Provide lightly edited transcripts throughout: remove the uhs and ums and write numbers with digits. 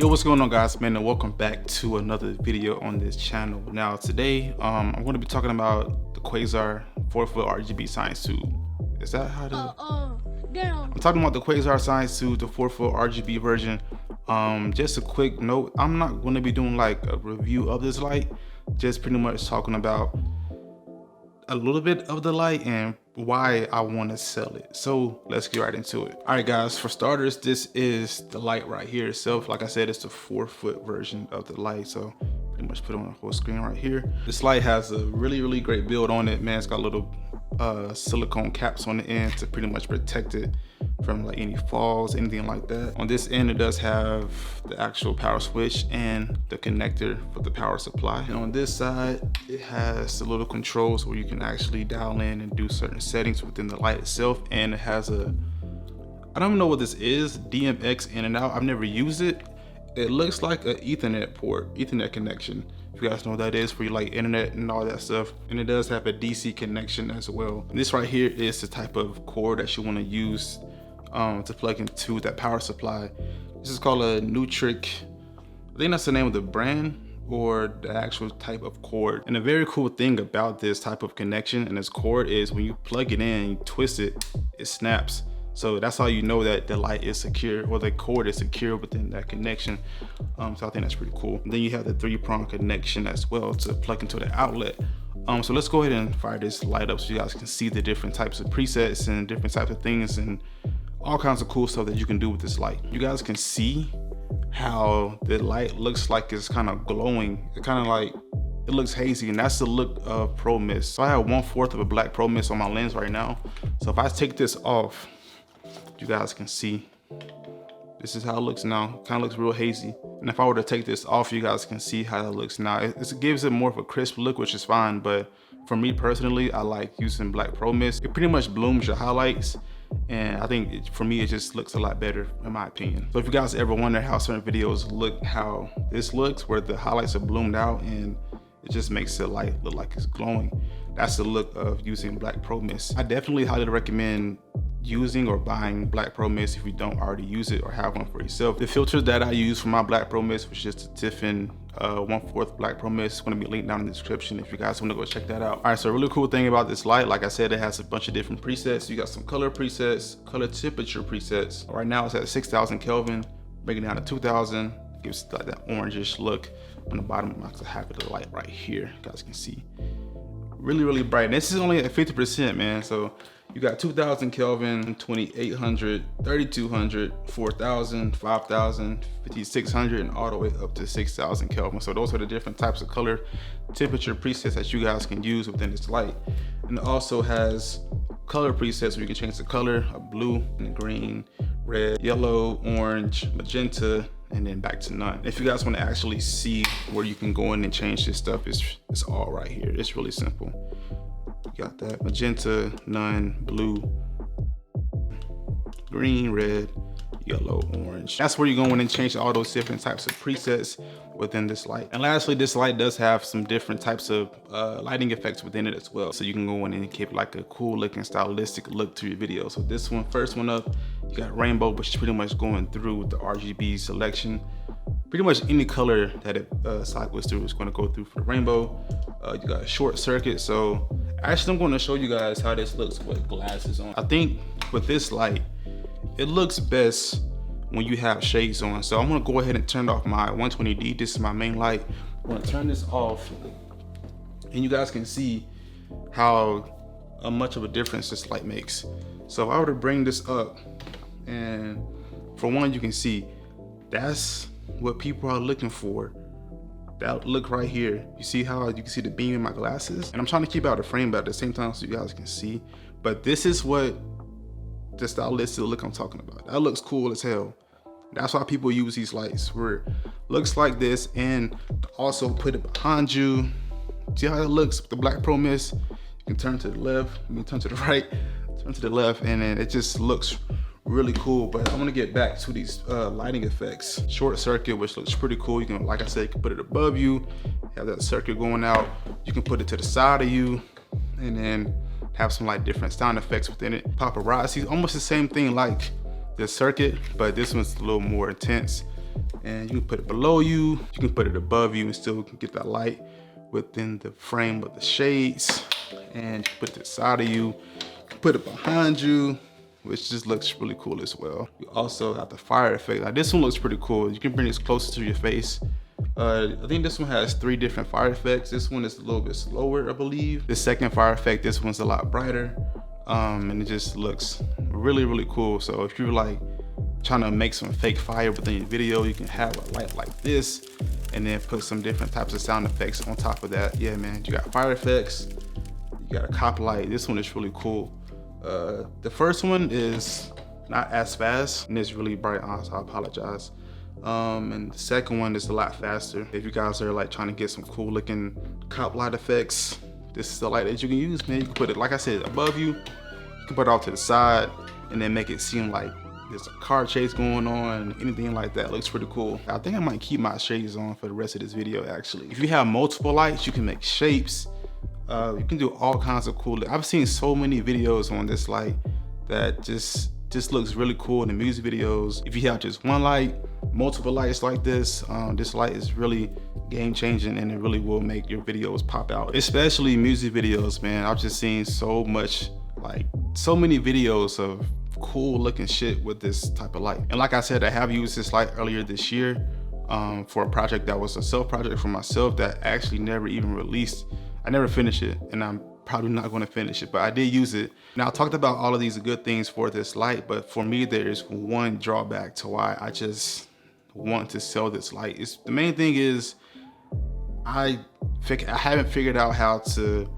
Yo, what's going on, guys, man, and welcome back to another video on this channel. Now today I'm going to be talking about the Quasar 4-foot RGB science tube. Is that how to Damn. I'm talking about the Quasar science tube, the 4-foot RGB version. Just a quick note, I'm not going to be doing like a review of this light, just pretty much talking about a little bit of the light and why I want to sell it. So let's get right into it. All right, guys, for starters, this is the light right here itself. Like I said, it's the 4-foot version of the light, so pretty much put it on the whole screen right here. This light has a really great build on it, man. It's got little silicone caps on the end to pretty much protect it from like any falls, anything like that. On this end, it does have the actual power switch and the connector for the power supply. And on this side, it has the little controls where you can actually dial in and do certain settings within the light itself. And it has a, I don't know what this is, DMX in and out. I've never used it. It looks like an Ethernet connection. If you guys know what that is, for you like internet and all that stuff. And it does have a DC connection as well. And this right here is the type of cord that you want to use to plug into that power supply. This is called a Nutric. I think that's the name of the brand or the actual type of cord. And a very cool thing about this type of connection and this cord is when you plug it in, you twist it, it snaps. So that's how you know that the light is secure, or the cord is secure within that connection. So I think that's pretty cool. And then you have the 3-prong connection as well to plug into the outlet. So let's go ahead and fire this light up so you guys can see the different types of presets and different types of things and all kinds of cool stuff that you can do with this light. You guys can see how the light looks like it's kind of glowing. It kind of like, it looks hazy, and that's the look of Pro Mist. So I have 1/4 of a black Pro Mist on my lens right now. So if I take this off, you guys can see this is how it looks now. Kind of looks real hazy. And if I were to take this off, you guys can see how it looks now. It gives it more of a crisp look, which is fine, but for me personally, I like using black Pro Mist. It pretty much blooms your highlights, and I think for me it just looks a lot better in my opinion. So if you guys ever wonder how certain videos look, how this looks, where the highlights are bloomed out and it just makes the light look like it's glowing, that's the look of using black Pro Mist. I definitely highly recommend using or buying black Pro Mist if you don't already use it or have one for yourself. The filter that I use for my black Pro Mist was just a Tiffin 1/4 black Pro Mist. It's going to be linked down in the description if you guys want to go check that out. All right, so a really cool thing about this light, like I said, it has a bunch of different presets. You got some color presets, color temperature presets. Right now it's at 6,000 Kelvin, bring it down to 2,000, gives like that orangish look. On the bottom, I'm actually happy the light right here, you guys can see. Really bright. And this is only at 50%, man. So you got 2,000 Kelvin, 2,800, 3,200, 4,000, 5,000, 5,600, and all the way up to 6,000 Kelvin. So those are the different types of color temperature presets that you guys can use within this light. And it also has color presets where you can change the color of blue and green, red, yellow, orange, magenta, and then back to none. If you guys want to actually see where you can go in and change this stuff, it's all right here. It's really simple. You got that magenta, none, blue, green, red, yellow, orange. That's where you go in and change all those different types of presets within this light. And lastly, this light does have some different types of lighting effects within it as well. So you can go in and keep like a cool looking stylistic look to your video. So this one, first one up, you got rainbow, which is pretty much going through with the RGB selection. Pretty much any color that it cycles through is going to go through for the rainbow. You got a short circuit. So actually I'm going to show you guys how this looks with glasses on. I think with this light, it looks best when you have shades on. So I'm gonna go ahead and turn off my 120D. This is my main light. I'm gonna turn this off and you guys can see how much of a difference this light makes. So if I were to bring this up, and for one, you can see that's what people are looking for. That look right here. You see how you can see the beam in my glasses? And I'm trying to keep out the frame, but at the same time so you guys can see. But this is what the stylistic look I'm talking about. That looks cool as hell. That's why people use these lights, where it looks like this, and also put it behind you. See how it looks with the black Pro Mist? You can turn to the left, turn to the right, turn to the left, and then it just looks really cool. But I'm gonna get back to these lighting effects. Short circuit, which looks pretty cool. You can, like I said, you can put it above you, have that circuit going out. You can put it to the side of you, and then have some like different sound effects within it. Paparazzi, almost the same thing like the circuit, but this one's a little more intense. And you can put it below you, you can put it above you, and still can get that light within the frame of the shades. And you can put it to the side of you, you can put it behind you, which just looks really cool as well. You also got the fire effect. Like, this one looks pretty cool. You can bring this closer to your face. I think this one has 3 different fire effects. This one is a little bit slower, I believe. The second fire effect, this one's a lot brighter. And it just looks really, really cool. So if you're like trying to make some fake fire within your video, you can have a light like this and then put some different types of sound effects on top of that. Yeah, man, you got fire effects, you got a cop light. This one is really cool. The first one is not as fast and it's really bright, so I apologize. And the second one is a lot faster. If you guys are like trying to get some cool looking cop light effects, this is the light that you can use, man. You can put it, like I said, above you. You can put it off to the side and then make it seem like there's a car chase going on, anything like that. Looks pretty cool. I think I might keep my shades on for the rest of this video, actually. If you have multiple lights, you can make shapes. You can do all kinds of cool. I've seen so many videos on this light that just looks really cool in the music videos. If you have just one light, multiple lights like this light is really game changing, and it really will make your videos pop out, especially music videos, man. I've just seen so many videos of cool looking shit with this type of light. And like I said, I have used this light earlier this year for a project that was a self project for myself that actually never even released. I never finished it, and I'm probably not going to finish it, but I did use it. Now, I talked about all of these good things for this light, but for me, there's one drawback to why I just want to sell this light. The main thing is I haven't figured out how to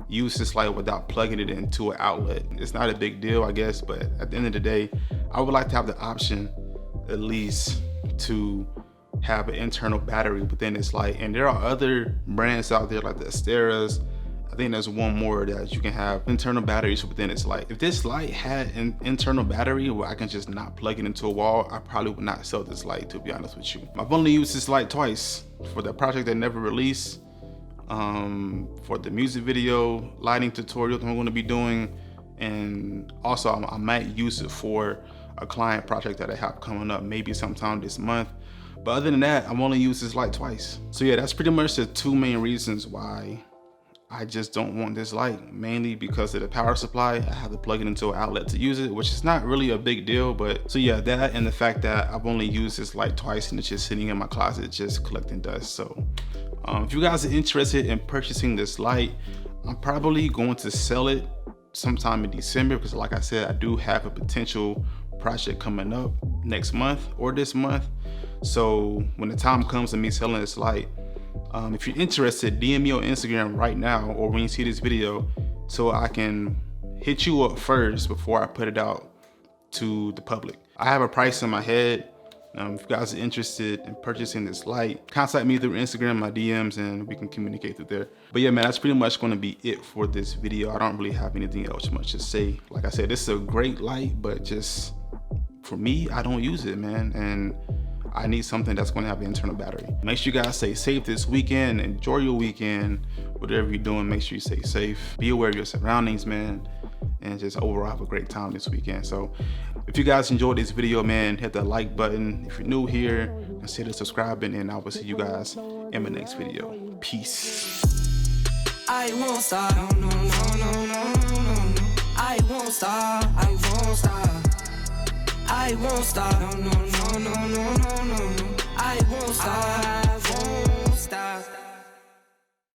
use this light without plugging it into an outlet. It's not a big deal, I guess, but at the end of the day, I would like to have the option at least to have an internal battery within this light. And there are other brands out there like the Asteras. I think there's one more that you can have internal batteries within its light. If this light had an internal battery where I can just not plug it into a wall, I probably would not sell this light, to be honest with you. I've only used this light twice, for the project that never released, for the music video lighting tutorial that I'm going to be doing, and also I might use it for a client project that I have coming up maybe sometime this month. But other than that, I've only used this light twice. So yeah, that's pretty much the 2 main reasons why I just don't want this light. Mainly because of the power supply. I have to plug it into an outlet to use it, which is not really a big deal. But so yeah, that and the fact that I've only used this light twice and it's just sitting in my closet just collecting dust. So if you guys are interested in purchasing this light, I'm probably going to sell it sometime in December, because like I said, I do have a potential project coming up next month or this month. So when the time comes to me selling this light, if you're interested, DM me on Instagram right now or when you see this video, so I can hit you up first before I put it out to the public. I have a price in my head. If you guys are interested in purchasing this light, contact me through Instagram, my DMs, and we can communicate through there. But yeah, man, that's pretty much going to be it for this video. I don't really have anything else much to say. Like I said, this is a great light, but just for me, I don't use it, man. And I need something that's going to have an internal battery. Make sure you guys stay safe this weekend. Enjoy your weekend. Whatever you're doing, make sure you stay safe. Be aware of your surroundings, man. And just overall have a great time this weekend. So if you guys enjoyed this video, man, hit that like button. If you're new here, consider subscribing, and I will see you guys in my next video. Peace. I won't stop. No, no, no, no, no, no. I won't stop. I won't stop. I won't stop. No, no, no, no, no, no.